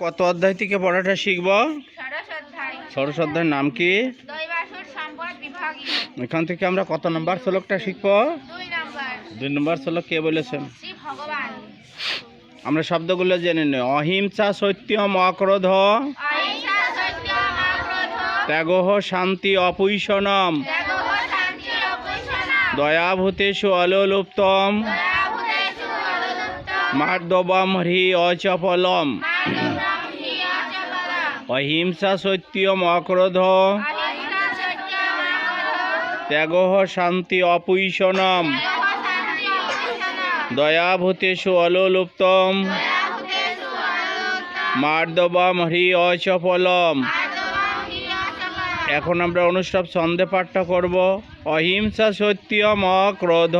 কত অধ্যায় থেকে পড়াটা শিখব? ষোড়শ অধ্যায়ের নাম কি? এখান থেকে আমরা কত নম্বর শ্লোকটা শিখব? 2 নম্বর শ্লোক কে বলেছেন? আমরা শব্দগুলো জেনে নিই। অহিংসা সত্যম অক্রোধ ত্যাগঃ শান্তি অপৈশনম দয়াভূতেষু অলুপ্তম মার্দবম হ্রি অচপলম। অহিংসা সত্যম অক্রোধ ত্যাগঃ শান্তি অপৈশনম দয়াভূতেষু অলুপ্তম মার্দবম হ্রি অচপলম। এখন আমরা অনুষ্ঠব ছন্দে পাঠটা করব। অহিংসা সত্যম অক্রোধ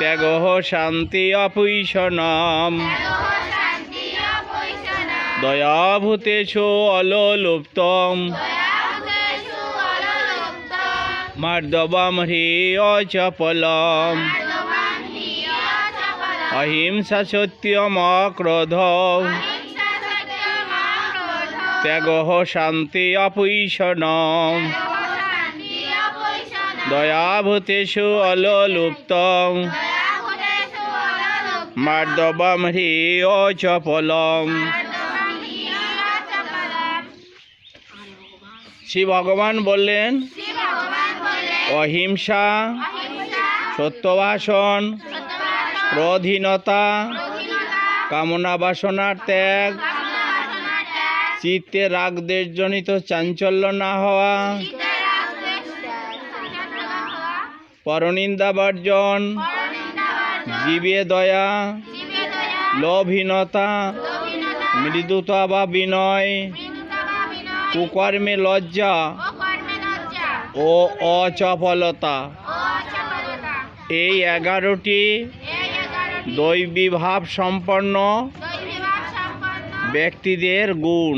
ত্যাগঃ শান্তি অপৈশনম দয়াভূতেষু অলুপ্তম মার্দবম হ্রি অচপলম। অহিংসা সত্যম অক্রোধ ত্যাগঃ শান্তি অপৈশনম দয়াভূতেষু অলুপ্তম মার্দবম হ্রি অচপলম। শ্রী ভগবান বললেন, অহিংসা, সত্যভাষণ, ক্রোধহীনতা, কামনা বাসনার ত্যাগ, চিত্তে রাগ দেশজনিত চাঞ্চল্য না হওয়া, পরনিন্দা বর্জন, জীবে দয়া, লোভহীনতা, মৃদুতা বা বিনয়, কুকর্মে লজ্জা ও অচপলতা, এই 11টি দৈবী ভাব সম্পন্ন ব্যক্তিদের গুণ।